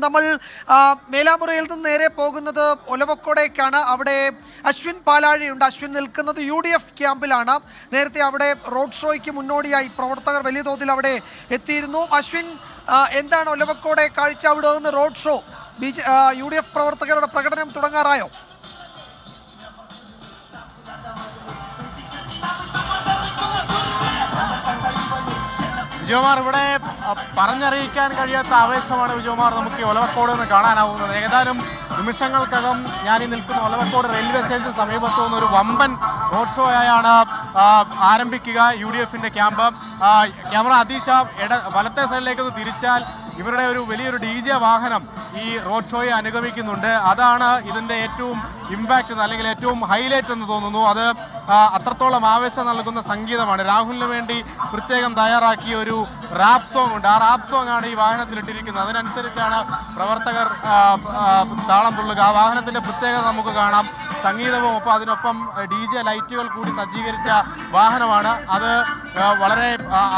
നമ്മൾ മേലാമുറയിൽ നിന്ന് നേരെ പോകുന്നത് ഒലവക്കോടേക്കാണ്. അവിടെ അശ്വിൻ പാലാഴിയുണ്ട്. അശ്വിൻ നിൽക്കുന്നത് UDF ക്യാമ്പിലാണ്. നേരത്തെ അവിടെ റോഡ് ഷോയ്ക്ക് മുന്നോടിയായി പ്രവർത്തകർ വലിയ തോതിൽ അവിടെ എത്തിയിരുന്നു. അശ്വിൻ, എന്താണ് ഒലവക്കോടെ കാഴ്ച? അവിടെ നിന്ന് റോഡ് ഷോ, UDF പ്രവർത്തകരുടെ പ്രകടനം തുടങ്ങാറായോ? വിജയകുമാർ, ഇവിടെ പറഞ്ഞറിയിക്കാൻ കഴിയാത്ത ആവേശമാണ് വിജയകുമാർ നമുക്ക് ഈ ഒലവക്കോട് നിന്ന് കാണാനാവുന്നത്. ഏതാനും നിമിഷങ്ങൾക്കകം ഞാൻ ഈ നിൽക്കുന്ന ഒലവക്കോട് റെയിൽവേ സ്റ്റേഷന് സമീപത്തു നിന്ന് ഒരു വമ്പൻ റോഡ് ഷോ ആയാണ് ആരംഭിക്കുക UDFന്റെ ക്യാമ്പ്. ക്യാമറ അതീഷ വലത്തെ സൈഡിലേക്ക് തിരിച്ചാൽ ഇവരുടെ ഒരു വലിയൊരു DJ വാഹനം ഈ റോഡ് ഷോയെ അനുഗമിക്കുന്നുണ്ട്. അതാണ് ഇതിൻ്റെ ഏറ്റവും ഇമ്പാക്റ്റ് അല്ലെങ്കിൽ ഏറ്റവും ഹൈലൈറ്റ് എന്ന് തോന്നുന്നു. അത് അത്രത്തോളം ആവേശം നൽകുന്ന സംഗീതമാണ്. രാഹുലിന് വേണ്ടി പ്രത്യേകം തയ്യാറാക്കിയ ഒരു റാപ്പ് സോങ് ഉണ്ട്. ആ റാപ്പ് സോങ് ആണ് ഈ വാഹനത്തിലിട്ടിരിക്കുന്നത്. അതിനനുസരിച്ചാണ് പ്രവർത്തകർ താളം തുള്ളുക. ആ വാഹനത്തിൻ്റെ പ്രത്യേകത നമുക്ക് കാണാം. സംഗീതവും ഒപ്പം അതിനൊപ്പം DJ ലൈറ്റുകൾ കൂടി സജ്ജീകരിച്ച വാഹനമാണ്. അത് വളരെ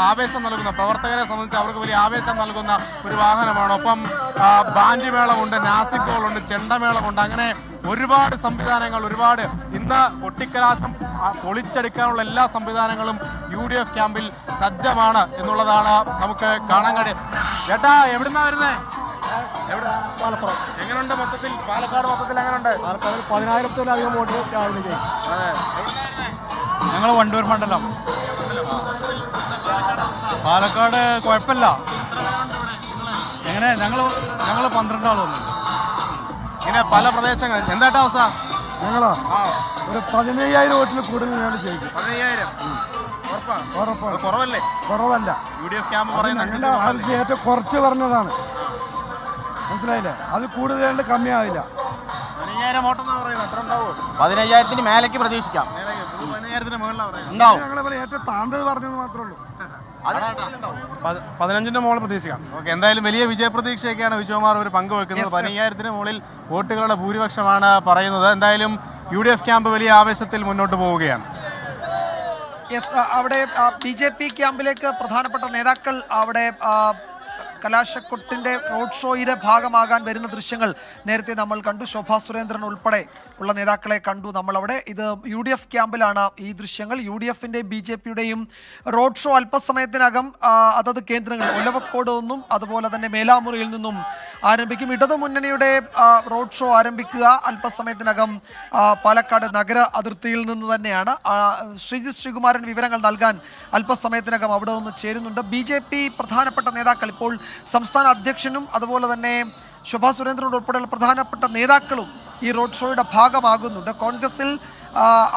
ആവേശം നൽകുന്ന, പ്രവർത്തകരെ സംബന്ധിച്ച് അവർക്ക് വലിയ ആവേശം നൽകുന്ന ഒരു വാഹനമാണ്. ഒപ്പം ബാൻഡ് മേളമുണ്ട്, നാസിക്കോളുണ്ട്, ചെണ്ടമേളമുണ്ട്. അങ്ങനെ ഒരുപാട് സംവിധാനങ്ങൾ, ഒരുപാട് ഇന്ന് കൊട്ടിക്കലാശം പൊളിച്ചെടുക്കാനുള്ള എല്ലാ സംവിധാനങ്ങളും UDF ക്യാമ്പിൽ സജ്ജമാണ് എന്നുള്ളതാണ് നമുക്ക് കാണാൻ കഴിയും. ചേട്ടാ, എവിടുന്നാ വരുന്നേ? മലപ്പുറം. എങ്ങനെയുണ്ട് മൊത്തത്തിൽ പാലക്കാട്? മൊത്തത്തിൽ എങ്ങനെയുണ്ട്? പാലക്കാട് 10,000-ത്തിലധികം വോട്ട് രാവിലെ ചെയ്യും. ഞങ്ങൾ വണ്ടൂർ മണ്ഡലം. പാലക്കാട് കുഴപ്പമില്ല. എങ്ങനെ ഞങ്ങൾ 12 ആൾ വന്നു. ഇങ്ങനെ പല പ്രദേശങ്ങൾ. എന്താ അവസ്ഥ? ഞങ്ങളോ ഒരു 15,000 വോട്ടിൽ കൂടുതൽ ഞാൻ ജയിക്കും. 15,000 ഉറപ്പാണ്. കുറവല്ലേ? കുറവല്ല. UDF ക്യാമ്പ് പറയുന്നത് ആവശ്യം ഏറ്റവും കുറച്ച് പറഞ്ഞതാണ്. മനസ്സിലായില്ലേ? അത് കൂടുതൽ കമ്മിയാവില്ല. 15,000 വോട്ടെന്ന് പറയുന്നത് എത്ര ഉണ്ടാവും? 15,000-ന് മേലേക്ക് പ്രതീക്ഷിക്കാം. 15,000-ന് മുകളിലാണ് ഉണ്ടാവും. ഞങ്ങളെ ഏറ്റവും താന്തത് പറഞ്ഞത് മാത്രമേ ഉള്ളൂ. 15-ന്റെ മുകളിൽ പ്രതീക്ഷിക്കാം. ഓക്കെ, എന്തായാലും വലിയ വിജയപ്രതീക്ഷയൊക്കെയാണ് വിജയകുമാർ ഒരു പങ്കുവെക്കുന്നത്. 15,000-ന് മുകളിൽ വോട്ടുകളുടെ ഭൂരിപക്ഷമാണ് പറയുന്നത്. എന്തായാലും UDF ക്യാമ്പ് വലിയ ആവേശത്തിൽ മുന്നോട്ട് പോവുകയാണ്. അവിടെ BJP ക്യാമ്പിലേക്ക് പ്രധാനപ്പെട്ട നേതാക്കൾ അവിടെ കലാശക്കൊട്ടിൻ്റെ റോഡ് ഷോയുടെ ഭാഗമാകാൻ വരുന്ന ദൃശ്യങ്ങൾ നേരത്തെ നമ്മൾ കണ്ടു. ശോഭാ സുരേന്ദ്രൻ ഉൾപ്പെടെ ഉള്ള നേതാക്കളെ കണ്ടു നമ്മളവിടെ. ഇത് UDF ക്യാമ്പിലാണ് ഈ ദൃശ്യങ്ങൾ. UDFൻ്റെയും BJPയുടെയും റോഡ് ഷോ അല്പസമയത്തിനകം അതത് കേന്ദ്രങ്ങൾ ഒലവക്കോട് നിന്നും അതുപോലെ തന്നെ മേലാമുറിയിൽ നിന്നും ആരംഭിക്കും. ഇടതുമുന്നണിയുടെ റോഡ് ഷോ ആരംഭിക്കുക അല്പസമയത്തിനകം പാലക്കാട് നഗര അതിർത്തിയിൽ നിന്ന് തന്നെയാണ്. ശ്രീജിത്ത് ശ്രീകുമാരൻ വിവരങ്ങൾ നൽകാൻ അല്പസമയത്തിനകം അവിടെ നിന്ന് ചേരുന്നുണ്ട്. BJP പ്രധാനപ്പെട്ട നേതാക്കൾ, ഇപ്പോൾ സംസ്ഥാന അധ്യക്ഷനും അതുപോലെ തന്നെ ശോഭാ സുരേന്ദ്രൻ ഉൾപ്പെടെയുള്ള പ്രധാനപ്പെട്ട നേതാക്കളും ഈ റോഡ് ഷോയുടെ ഭാഗമാകുന്നുണ്ട്. കോൺഗ്രസിൽ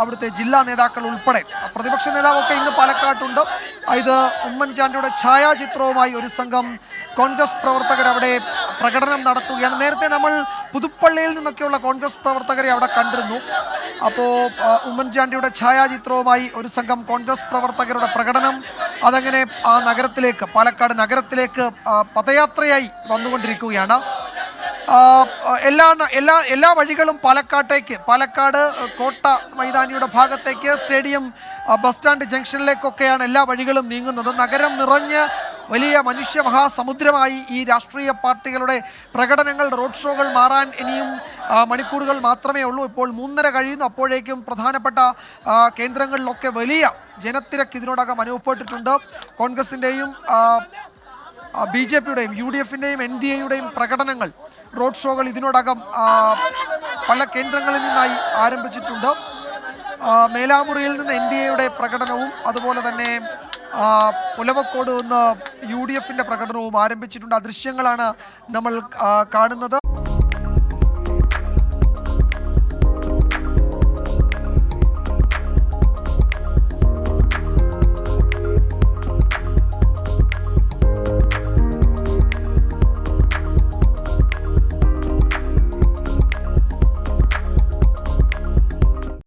അവിടുത്തെ ജില്ലാ നേതാക്കൾ ഉൾപ്പെടെ പ്രതിപക്ഷ നേതാവൊക്കെ ഇന്ന് പാലക്കാട്ടുണ്ട്. ഇത് ഉമ്മൻചാണ്ടിയുടെ ഛായാചിത്രവുമായി ഒരു സംഘം കോൺഗ്രസ് പ്രവർത്തകർ അവിടെ പ്രകടനം നടത്തുകയാണ്. നേരത്തെ നമ്മൾ പുതുപ്പള്ളിയിൽ നിന്നൊക്കെയുള്ള കോൺഗ്രസ് പ്രവർത്തകരെ അവിടെ കണ്ടിരുന്നു. അപ്പോൾ ഉമ്മൻചാണ്ടിയുടെ ഛായാചിത്രവുമായി ഒരു സംഘം കോൺഗ്രസ് പ്രവർത്തകരുടെ പ്രകടനം അതങ്ങനെ ആ നഗരത്തിലേക്ക്, പാലക്കാട് നഗരത്തിലേക്ക് പദയാത്രയായി വന്നുകൊണ്ടിരിക്കുകയാണ്. എല്ലാ വഴികളും പാലക്കാട് കോട്ട മൈതാനിയുടെ ഭാഗത്തേക്ക്, സ്റ്റേഡിയം ബസ് സ്റ്റാൻഡ് ജംഗ്ഷനിലേക്കൊക്കെയാണ് എല്ലാ വഴികളും നീങ്ങുന്നത്. നഗരം നിറഞ്ഞ് വലിയ മനുഷ്യ മഹാസമുദ്രമായി ഈ രാഷ്ട്രീയ പാർട്ടികളുടെ പ്രകടനങ്ങൾ, റോഡ് ഷോകൾ മാറാൻ ഇനിയും മണിക്കൂറുകൾ മാത്രമേ ഉള്ളൂ. ഇപ്പോൾ 3:30 കഴിയുന്നു. അപ്പോഴേക്കും പ്രധാനപ്പെട്ട കേന്ദ്രങ്ങളിലൊക്കെ വലിയ ജനത്തിരക്ക് ഇതിനോടകം അനുഭവപ്പെട്ടിട്ടുണ്ട്. കോൺഗ്രസിൻ്റെയും BJPയുടെയും UDFൻ്റെയും NDAയുടെയും പ്രകടനങ്ങൾ, റോഡ് ഷോകൾ ഇതിനോടകം പല കേന്ദ്രങ്ങളിൽ നിന്നായി ആരംഭിച്ചിട്ടുണ്ട്. മേലാമുറിയിൽ നിന്ന് NDAയുടെ പ്രകടനവും അതുപോലെ തന്നെ ഒലവക്കോട് നിന്ന് UDFൻ്റെ പ്രകടനവും ആരംഭിച്ചിട്ടുണ്ട്. ആ ദൃശ്യങ്ങളാണ് നമ്മൾ കാണുന്നത്.